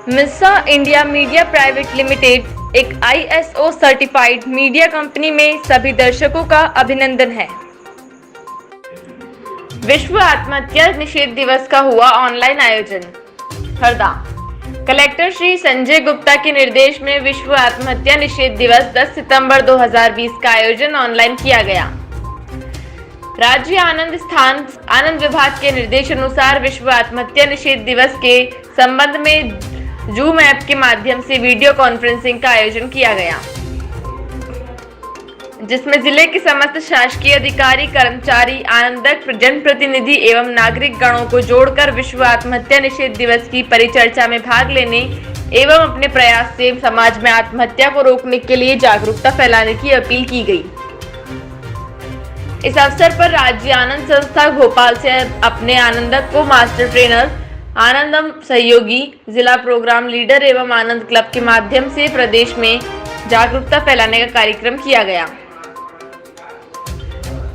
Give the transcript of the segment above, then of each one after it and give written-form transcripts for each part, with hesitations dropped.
मिस्सा India media private limited एक ISO certified media company में सभी दर्शकों का अभिनंदन है। विश्व आत्महत्या निषेध दिवस का हुआ ऑनलाइन आयोजन। हरदा कलेक्टर श्री संजय गुप्ता के निर्देश में विश्व आत्महत्या निषेध दिवस 10 सितंबर 2020 का आयोजन ऑनलाइन किया गया। राज्य आनंद विभाग के निर्देशानुसार विश्व आत्महत्या निषेध दिवस के संबंध में जूम ऐप के माध्यम से वीडियो कॉन्फ्रेंसिंग का आयोजन किया गया, जिसमें जिले के समस्त शासकीय अधिकारी, कर्मचारी, आनंदक, जनप्रतिनिधि एवं नागरिक गणों को जोड़कर विश्व आत्महत्या निषेध दिवस की परिचर्चा में भाग लेने एवं अपने प्रयास से समाज में आत्महत्या को रोकने के लिए जागरूकता फैलाने की अपील की गई। इस अवसर पर राज्य आनंद संस्था भोपाल से अपने आनंदक को मास्टर ट्रेनर, आनंदम सहयोगी, जिला प्रोग्राम लीडर एवं आनंद क्लब के माध्यम से प्रदेश में जागरूकता फैलाने का कार्यक्रम किया गया।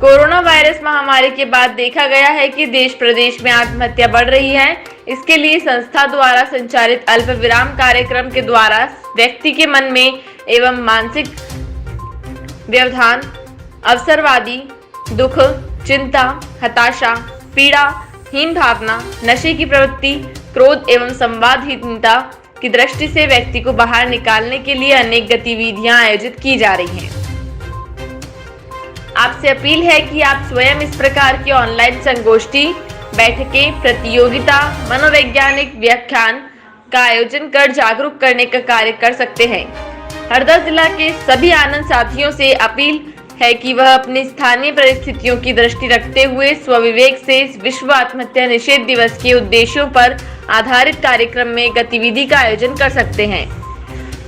कोरोना वायरस महामारी के बाद देखा गया है कि देश प्रदेश में आत्महत्या बढ़ रही है। इसके लिए संस्था द्वारा संचालित अल्प विराम कार्यक्रम के द्वारा व्यक्ति के मन में एवं मानसिक व्यवधान, अवसरवादी, दुख, चिंता, हताशा, पीड़ा, हीन भावना, नशे की प्रवृत्ति, क्रोध एवं संवादहीनता की दृष्टि से व्यक्ति को बाहर निकालने के लिए अनेक गतिविधियां आयोजित की जा रही हैं। आपसे अपील है कि आप स्वयं इस प्रकार की ऑनलाइन संगोष्ठी, बैठकें, प्रतियोगिता, मनोवैज्ञानिक व्याख्यान का आयोजन कर जागरूक करने का कार्य कर सकते हैं। हरदा जिला के सभी आनंद साथियों से अपील है कि वह अपनी स्थानीय परिस्थितियों की दृष्टि रखते हुए स्वविवेक से विश्व आत्महत्या निषेध दिवस के उद्देश्यों पर आधारित कार्यक्रम में गतिविधि का आयोजन कर सकते हैं।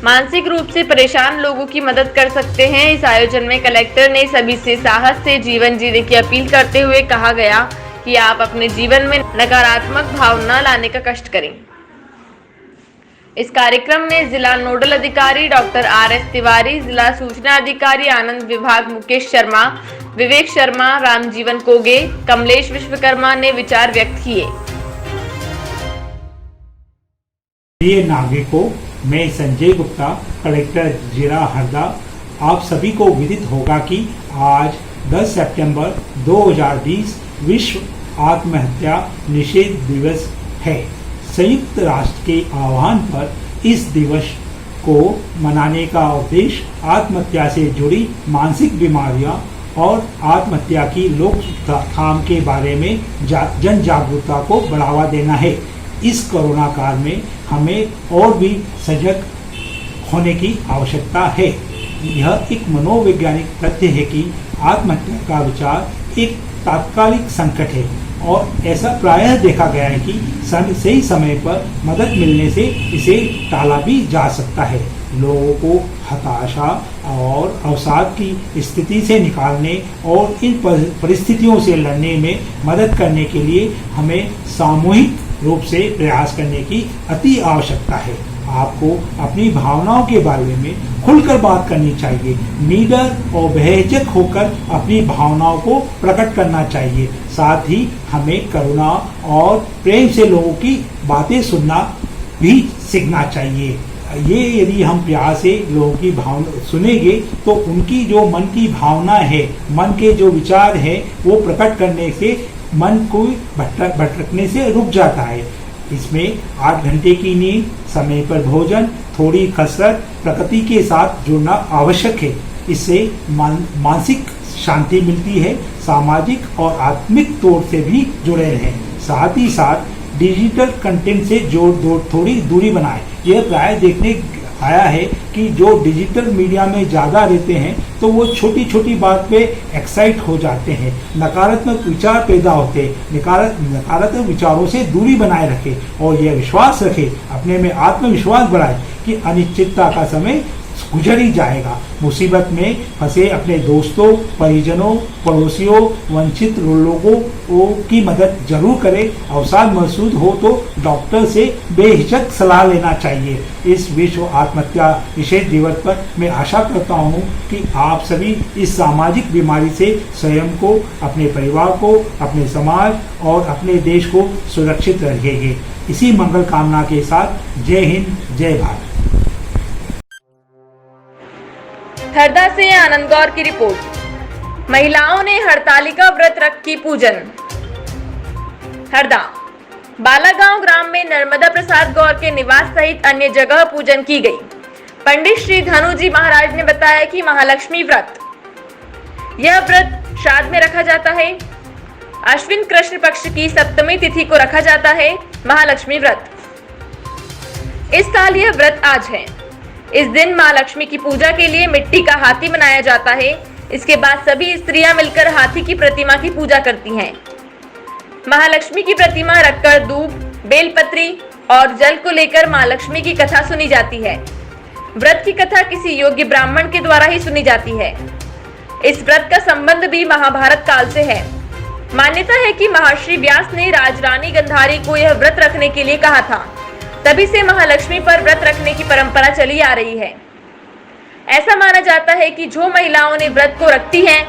मानसिक रूप से परेशान लोगों की मदद कर सकते हैं। इस आयोजन में कलेक्टर ने सभी से साहस से जीवन जीने की अपील करते हुए कहा गया कि आप अपने जीवन में नकारात्मक भावना लाने का कष्ट करें। इस कार्यक्रम में जिला नोडल अधिकारी डॉक्टर RS तिवारी, जिला सूचना अधिकारी आनंद विभाग मुकेश शर्मा, विवेक शर्मा, रामजीवन कोगे, कमलेश विश्वकर्मा ने विचार व्यक्त किए। प्रिय नागरिकों, मैं संजय गुप्ता, कलेक्टर जिला हरदा, आप सभी को विदित होगा कि आज 10 सितंबर 2020 विश्व आत्महत्या निषेध दिवस है। संयुक्त राष्ट्र के आह्वान पर इस दिवस को मनाने का उद्देश्य आत्महत्या से जुड़ी मानसिक बीमारियां और आत्महत्या की रोकथाम के बारे में जन जागरूकता को बढ़ावा देना है। इस कोरोना काल में हमें और भी सजग होने की आवश्यकता है। यह एक मनोवैज्ञानिक तथ्य है कि आत्महत्या का विचार एक तात्कालिक संकट है और ऐसा प्रायः देखा गया है कि सही समय पर मदद मिलने से इसे टाला भी जा सकता है। लोगों को हताशा और अवसाद की स्थिति से निकालने और इन परिस्थितियों से लड़ने में मदद करने के लिए हमें सामूहिक रूप से प्रयास करने की अति आवश्यकता है। आपको अपनी भावनाओं के बारे में खुलकर बात करनी चाहिए। निडर और बेहिचक होकर अपनी भावनाओं को प्रकट करना चाहिए। साथ ही हमें करुणा और प्रेम से लोगों की बातें सुनना भी सीखना चाहिए। ये यदि हम प्यार से लोगों की भावना सुनेंगे तो उनकी जो मन की भावना है, मन के जो विचार है, वो प्रकट करने से मन को भटकने से रुक जाता है। इसमें 8 घंटे की नींद, समय पर भोजन, थोड़ी कसरत, प्रकृति के साथ जुड़ना आवश्यक है। इससे मानसिक शांति मिलती है। सामाजिक और आत्मिक तौर से भी जुड़े रहें। साथ ही साथ डिजिटल कंटेंट से थोड़ी दूरी बनाएं। यह प्राय देखने आया है कि जो डिजिटल मीडिया में ज़्यादा रहते हैं तो वो छोटी छोटी बात पे एक्साइट हो जाते हैं, नकारात्मक विचार पैदा होते हैं। नकारात्मक विचारों से दूरी बनाए रखें और यह विश्वास रखें, अपने में आत्मविश्वास बढ़ाए कि अनिश्चितता का समय गुजर ही जाएगा। मुसीबत में फंसे अपने दोस्तों, परिजनों, पड़ोसियों, वंचित लोगों की मदद जरूर करें। अवसाद महसूस हो तो डॉक्टर से बेहिचक सलाह लेना चाहिए। इस विश्व आत्महत्या निषेध दिवस पर मैं आशा करता हूँ कि आप सभी इस सामाजिक बीमारी से स्वयं को, अपने परिवार को, अपने समाज और अपने देश को सुरक्षित रखेंगे। इसी मंगल कामना के साथ जय हिंद, जय भारत। हरदा से आनंद गौर की रिपोर्ट। महिलाओं ने हरतालिका व्रत रख की पूजन। हरदा बालागांव ग्राम में नर्मदा प्रसाद गौर के निवास सहित अन्य जगह पूजन की गई। पंडित श्री धनुजी महाराज ने बताया कि महालक्ष्मी व्रत, यह व्रत श्राद्ध में रखा जाता है। अश्विन कृष्ण पक्ष की सप्तमी तिथि को रखा जाता है महालक्ष्मी व्रत। इस साल यह व्रत आज है। इस दिन मां लक्ष्मी की पूजा के लिए मिट्टी का हाथी बनाया जाता है। इसके बाद सभी स्त्रियां मिलकर हाथी की प्रतिमा की पूजा करती हैं। महालक्ष्मी की प्रतिमा रखकर दूब, बेलपत्री और जल को लेकर मां लक्ष्मी की कथा सुनी जाती है। व्रत की कथा किसी योग्य ब्राह्मण के द्वारा ही सुनी जाती है। इस व्रत का संबंध भी महाभारत काल से है। मान्यता है कि महर्षि व्यास ने राजरानी गंधारी को यह व्रत रखने के लिए कहा था। तभी से महालक्ष्मी पर व्रत रखने की परंपरा चली आ रही है। ऐसा माना जाता है कि जो महिलाओं ने व्रत को रखती हैं,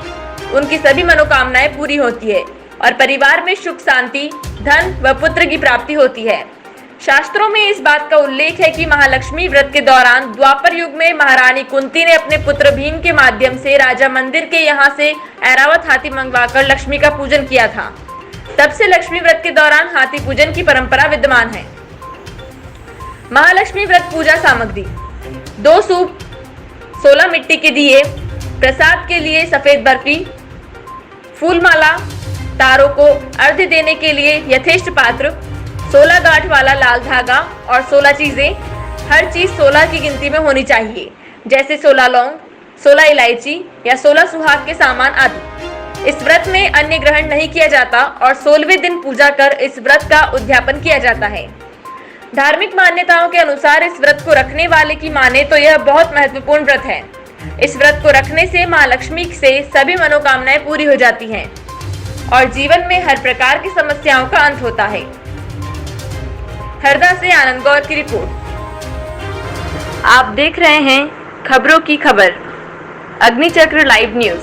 उनकी सभी मनोकामनाएं पूरी होती है और परिवार में सुख शांति, धन व पुत्र की प्राप्ति होती है। शास्त्रों में इस बात का उल्लेख है कि महालक्ष्मी व्रत के दौरान द्वापर युग में महारानी कुंती ने अपने पुत्र भीम के माध्यम से राजा मंदिर के यहाँ से ऐरावत हाथी मंगवाकर लक्ष्मी का पूजन किया था। तब से लक्ष्मी व्रत के दौरान हाथी पूजन की परंपरा विद्यमान है। महालक्ष्मी व्रत पूजा सामग्री: 2 सूप, 16 मिट्टी के दिए, प्रसाद के लिए सफेद बर्फी, फूलमाला, तारों को अर्घ्य देने के लिए यथेष्ट पात्र, 16 गांठ वाला लाल धागा और 16 चीजें। हर चीज 16 की गिनती में होनी चाहिए, जैसे 16 लौंग, 16 इलायची या 16 सुहाग के सामान आदि। इस व्रत में अन्न ग्रहण नहीं किया जाता और 16वें दिन पूजा कर इस व्रत का उद्यापन किया जाता है। धार्मिक मान्यताओं के अनुसार इस व्रत को रखने वाले की माने तो यह बहुत महत्वपूर्ण व्रत है। इस व्रत को रखने से मां लक्ष्मी से सभी मनोकामनाएं पूरी हो जाती हैं और जीवन में हर प्रकार की समस्याओं का अंत होता है। हरदा से आनंद गौर की रिपोर्ट। आप देख रहे हैं खबरों की खबर, अग्निचक्र लाइव न्यूज।